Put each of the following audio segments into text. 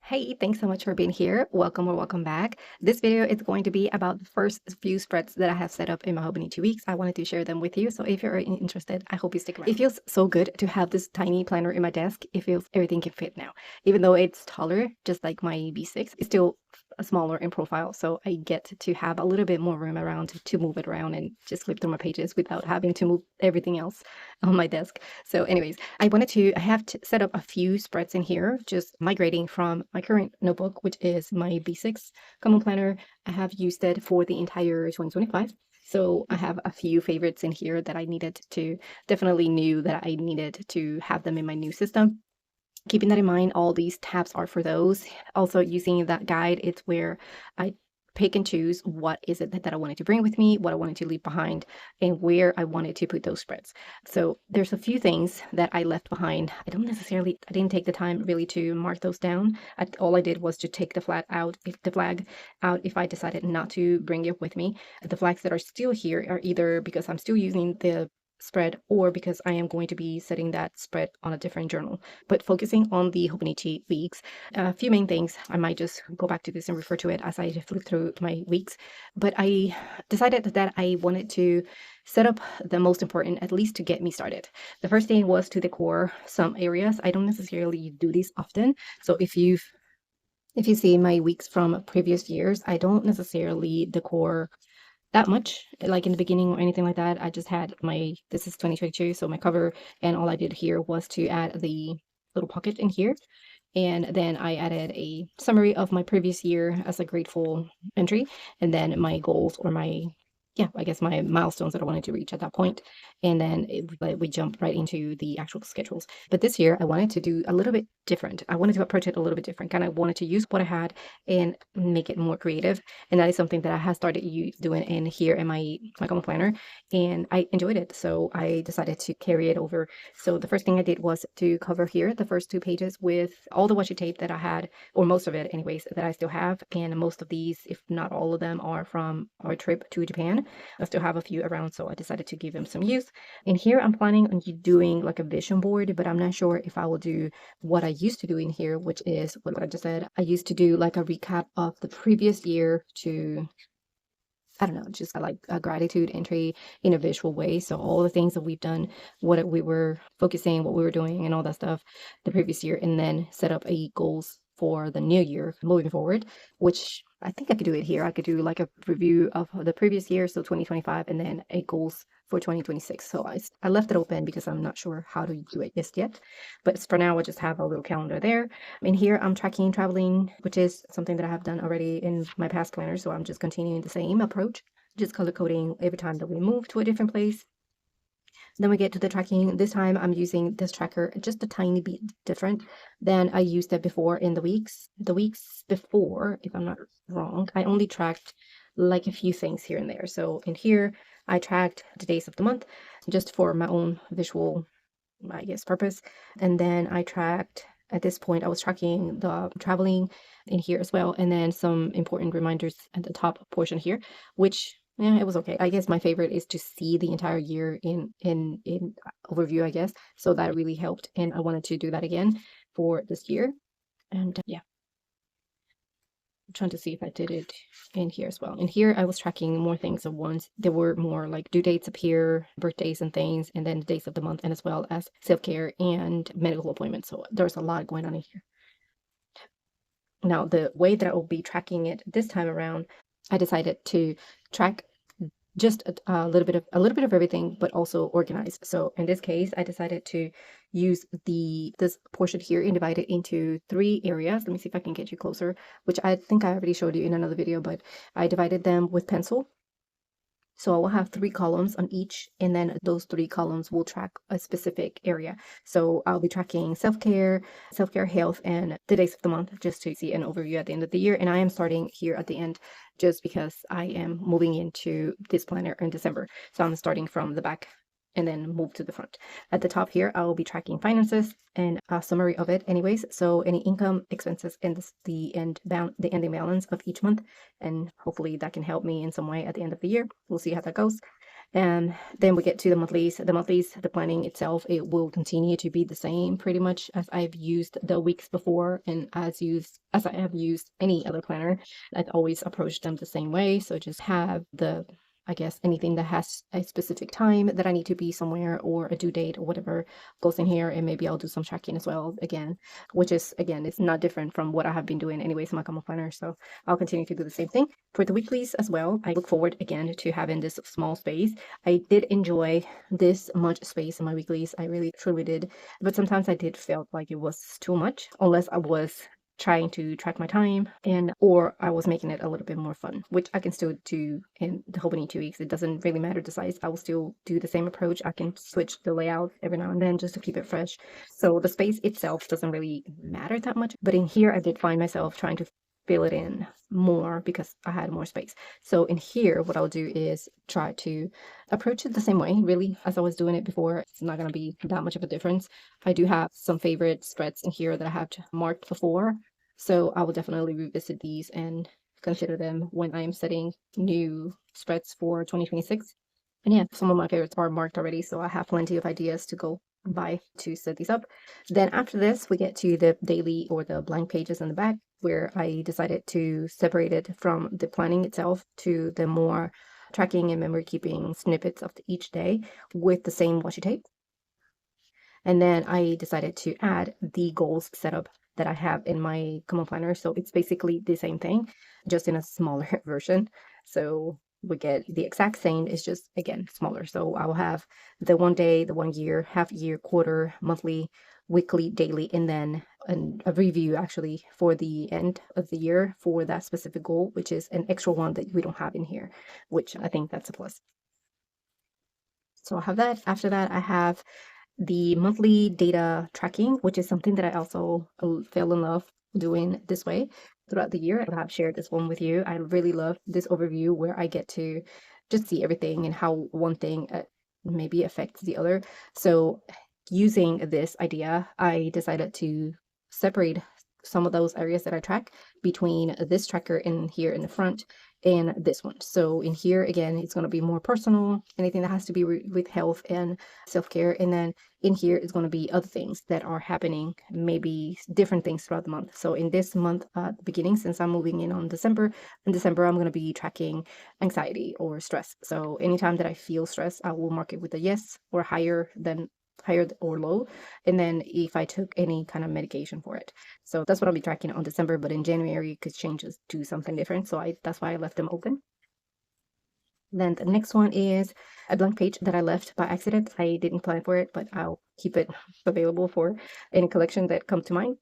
Hey, thanks so much for being here. Welcome or welcome back. This video is going to be about the first few spreads that I have set up in my Hobonichi Weeks. I wanted to share them with you. So if you're interested, I hope you stick around. It feels so good to have this tiny planner in my desk. It feels everything can fit now. Even though it's taller, just like my B6, it's still smaller in profile. So I get to have a little bit more room around to move it around and just flip through my pages without having to move everything else on my desk. So anyways, I have set up a few spreads in here, just migrating from my current notebook, which is my B6 Common Planner. I have used it for the entire 2025. So I have a few favorites in here that definitely knew that I needed to have them in my new system. Keeping that in mind, all these tabs are for those. Also, using that guide, it's where I pick and choose what is it that I wanted to bring with me, what I wanted to leave behind, and where I wanted to put those spreads. So there's a few things that I left behind. I didn't take the time really to mark those down. All I did was to take the flag out if I decided not to bring it with me. The flags that are still here are either because I'm still using the spread or because I am going to be setting that spread on a different journal. But focusing on the Hobonichi weeks, a few main things. I might just go back to this and refer to it as I flip through my weeks. But I decided that I wanted to set up the most important, at least to get me started. The first thing was to decor some areas. I don't necessarily do these often. So if you see my weeks from previous years, I don't necessarily decor that much, like in the beginning or anything like that. I just had this is 2022, so my cover, and all I did here was to add the little pocket in here. And then I added a summary of my previous year as a grateful entry, and then my goals or I guess my milestones that I wanted to reach at that point. And then we jump right into the actual schedules. But this year I wanted to do a little bit different. I wanted to approach it a little bit different. Kind of wanted to use what I had and make it more creative. And that is something that I have started doing in here in my common planner, and I enjoyed it. So I decided to carry it over. So the first thing I did was to cover here the first two pages with all the washi tape that I had, or most of it anyways, that I still have. And most of these, if not all of them, are from our trip to Japan. I still have a few around, so I decided to give them some use. And here I'm planning on doing like a vision board, but I'm not sure if I will do what I used to do in here, which is what I just said. I used to do like a recap of the previous year to, I don't know, just like a gratitude entry in a visual way. So all the things that we've done, what we were focusing, what we were doing, and all that stuff the previous year, and then set up a goals for the new year moving forward, which I think I could do it here. I could do like a review of the previous year, so 2025, and then a goals for 2026. So I left it open because I'm not sure how to do it just yet. But for now, I just have a little calendar there. In here, I'm tracking traveling, which is something that I have done already in my past planner. So I'm just continuing the same approach, just color coding every time that we move to a different place. Then we get to the tracking. This time I'm using this tracker just a tiny bit different than I used it before in the weeks. The weeks before, if I'm not wrong, I only tracked like a few things here and there. So in here, I tracked the days of the month just for my own visual, I guess, purpose. And then I tracked, at this point, I was tracking the traveling in here as well. And then some important reminders at the top portion here, which, yeah, it was okay. I guess my favorite is to see the entire year in overview, I guess. So that really helped. And I wanted to do that again for this year. And yeah, I'm trying to see if I did it in here as well. In here, I was tracking more things at once. There were more like due dates up here, birthdays and things, and then the days of the month, and as well as self-care and medical appointments. So there's a lot going on in here. Now, the way that I will be tracking it this time around, I decided to track just a little bit of everything, but also organize. So in this case, I decided to use this portion here and divide it into 3 areas. Let me see if I can get you closer, which I think I already showed you in another video, but I divided them with pencil. So I will have 3 columns on each, and then those 3 columns will track a specific area. So I'll be tracking self-care, health, and the days of the month, just to see an overview at the end of the year. And I am starting here at the end just because I am moving into this planner in December. So I'm starting from the back and then move to the front. At the top here, I will be tracking finances and a summary of it anyways. So any income, expenses, and the ending balance of each month. And hopefully that can help me in some way at the end of the year. We'll see how that goes. And then we get to the monthlies. The monthlies, the planning itself, it will continue to be the same pretty much as I've used the weeks before, and as I have used any other planner. I've always approached them the same way. So just have the, I guess, anything that has a specific time that I need to be somewhere or a due date or whatever goes in here, and maybe I'll do some tracking as well again, which is again, it's not different from what I have been doing anyways in my common planner. So I'll continue to do the same thing. For the weeklies as well, I look forward again to having this small space. I did enjoy this much space in my weeklies. I really truly did. But sometimes I did feel like it was too much, unless I was trying to track my time and or I was making it a little bit more fun, which I can still do in the Hobonichi Weeks. It doesn't really matter the size. I will still do the same approach. I can switch the layout every now and then just to keep it fresh. So the space itself doesn't really matter that much. But in here, I did find myself trying to fill it in more because I had more space. So in here, what I'll do is try to approach it the same way, really, as I was doing it before. It's not going to be that much of a difference. I do have some favorite spreads in here that I have marked before. So I will definitely revisit these and consider them when I am setting new spreads for 2026. And yeah, some of my favorites are marked already, so I have plenty of ideas to go by to set these up. Then after this, we get to the daily or the blank pages in the back, where I decided to separate it from the planning itself to the more tracking and memory keeping snippets of each day with the same washi tape. And then I decided to add the goals setup that I have in my common planner. So it's basically the same thing, just in a smaller version. So we get the exact same, it's just again smaller. So I'll have the 1 day, the 1 year, half year, quarter, monthly, weekly, daily, and then a review actually for the end of the year for that specific goal, which is an extra one that we don't have in here, which I think that's a plus. So I have that. After that, I have the monthly data tracking, which is something that I also fell in love doing this way throughout the year. I have shared this one with you. I really love this overview where I get to just see everything and how one thing maybe affects the other. So using this idea, I decided to separate some of those areas that I track between this tracker in here in the front and this one. So in here, again, it's going to be more personal, anything that has to be with health and self-care. And then in here is going to be other things that are happening, maybe different things throughout the month. So in this month at the beginning, since I'm moving in on December, in December, I'm going to be tracking anxiety or stress. So anytime that I feel stress, I will mark it with a yes or higher or low, and then if I took any kind of medication for it. So that's what I'll be tracking on December, but in January it could change to something different. So that's why I left them open. Then the next one is a blank page that I left by accident. I didn't plan for it, but I'll keep it available for any collection that come to mind.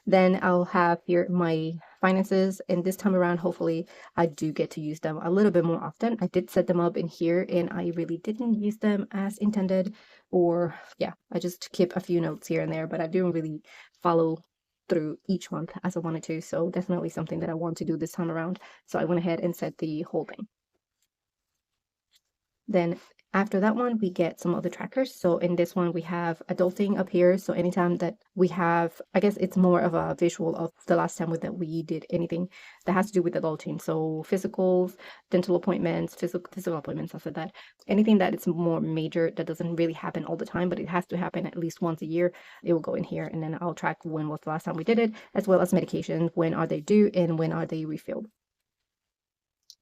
Then I'll have here my finances, and this time around, hopefully I do get to use them a little bit more often. I did set them up in here and I really didn't use them as intended, or yeah, I just keep a few notes here and there, but I didn't really follow through each month as I wanted to. So definitely something that I want to do this time around. So I went ahead and set the whole thing. Then after that one, we get some other trackers. So in this one, we have adulting up here. So anytime that we have, I guess it's more of a visual of the last time that we did anything that has to do with adulting. So physicals, dental appointments, physical appointments, after that. Anything that is more major that doesn't really happen all the time, but it has to happen at least once a year, it will go in here. And then I'll track when was the last time we did it, as well as medication, when are they due and when are they refilled.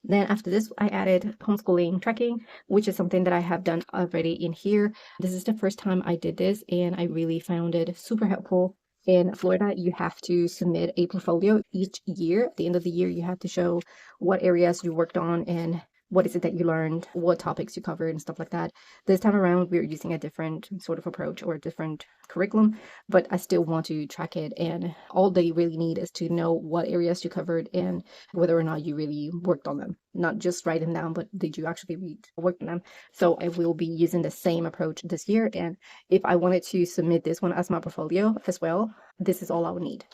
Then after this, I added homeschooling tracking, which is something that I have done already in here. This is the first time I did this, and I really found it super helpful. In Florida, you have to submit a portfolio each year. At the end of the year, you have to show what areas you worked on and what is it that you learned, what topics you covered, and stuff like that. This time around, we're using a different sort of approach or a different curriculum, but I still want to track it. And all they really need is to know what areas you covered and whether or not you really worked on them. Not just write them down, but did you actually work on them? So I will be using the same approach this year. And if I wanted to submit this one as my portfolio as well, this is all I would need.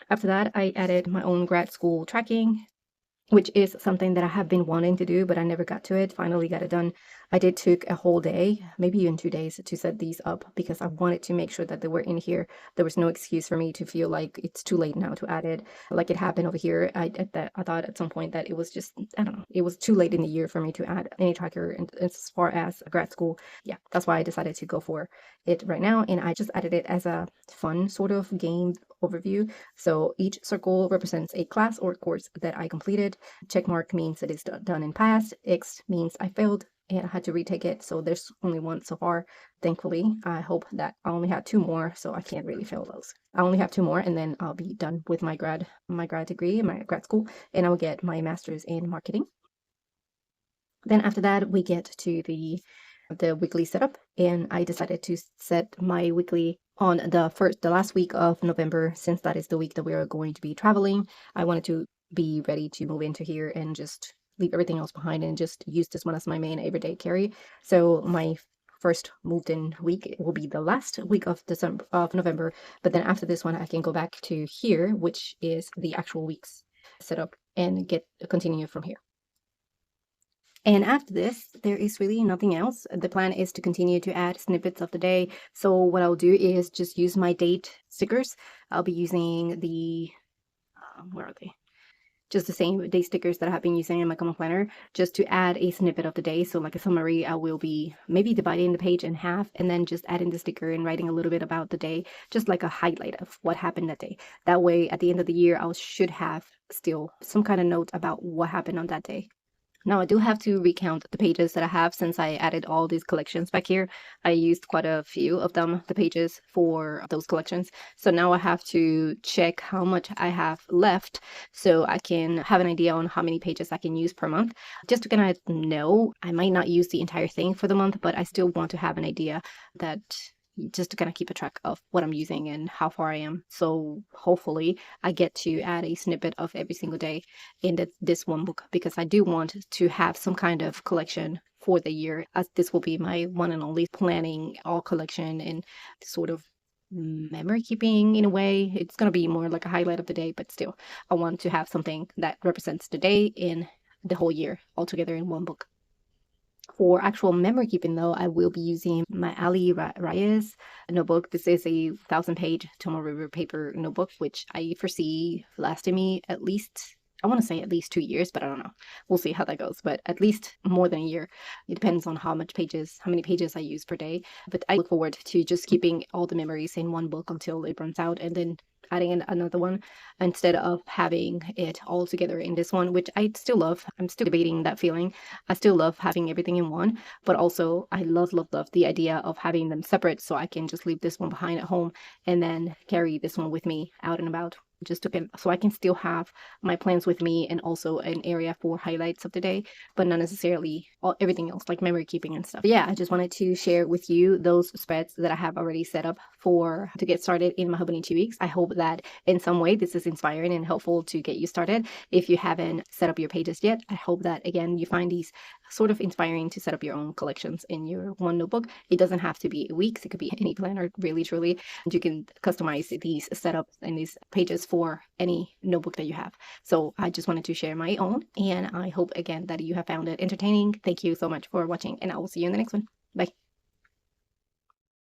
After that, I added my own grad school tracking, which is something that I have been wanting to do, but I never got to it. Finally got it done I did took a whole day, maybe even 2 days to set these up because I wanted to make sure that they were in here. There was no excuse for me to feel like it's too late now to add it. Like it happened over here. I thought at some point that it was just, I don't know, it was too late in the year for me to add any tracker. And as far as grad school, yeah, that's why I decided to go for it right now. And I just added it as a fun sort of game overview. So each circle represents a class or course that I completed. Check mark means it is done in past. X means I failed and I had to retake it. So there's only one so far, thankfully. I hope that I only have 2 more, so I can't really fail those. I only have 2 more, and then I'll be done with my grad degree, my grad school, and I'll get my master's in marketing. Then after that, we get to the weekly setup, and I decided to set my weekly on the last week of November, since that is the week that we are going to be traveling. I wanted to be ready to move into here and just leave everything else behind and just use this one as my main everyday carry. So my first moved in week will be the last week of November, but then after this one I can go back to here, which is the actual week's setup, and continue from here. And after this, there is really nothing else. The plan is to continue to add snippets of the day. So what I'll do is just use my date stickers. I'll be using the, where are they? Just the same day stickers that I have been using in my common planner, just to add a snippet of the day. So like a summary, I will be maybe dividing the page in half and then just adding the sticker and writing a little bit about the day, just like a highlight of what happened that day. That way, at the end of the year, I should have still some kind of note about what happened on that day. Now I do have to recount the pages that I have since I added all these collections back here. I used quite a few of them, the pages for those collections. So now I have to check how much I have left so I can have an idea on how many pages I can use per month. Just to kind of know, I might not use the entire thing for the month, but I still want to have an idea that just to kind of keep a track of what I'm using and how far I am. So hopefully I get to add a snippet of every single day in this one book, because I do want to have some kind of collection for the year, as this will be my one and only planning all collection and sort of memory keeping in a way. It's going to be more like a highlight of the day, but still I want to have something that represents the day in the whole year all together in one book. For actual memory keeping, though, I will be using my Ali Reyes notebook. This is a 1,000-page Tomo River paper notebook, which I foresee lasting me at least, I want to say at least 2 years, but I don't know. We'll see how that goes, but at least more than a year. It depends on how many pages I use per day. But I look forward to just keeping all the memories in one book until it runs out, and then adding in another one instead of having it all together in this one, which I still love. I'm still debating that feeling. I still love having everything in one, but also I love the idea of having them separate, so I can just leave this one behind at home and then carry this one with me out and about, just so I can still have my plans with me and also an area for highlights of the day, but not necessarily everything else like memory keeping and stuff. But yeah, I just wanted to share with you those spreads that I have already set up to get started in my Hobonichi Weeks. I hope that in some way this is inspiring and helpful to get you started. If you haven't set up your pages yet, I hope that again you find these sort of inspiring to set up your own collections in your one notebook. It doesn't have to be weeks, it could be any planner, really truly. You can customize these setups and these pages for any notebook that you have. So I just wanted to share my own, and I hope again that you have found it entertaining. Thank you so much for watching, and I will see you in the next one. Bye.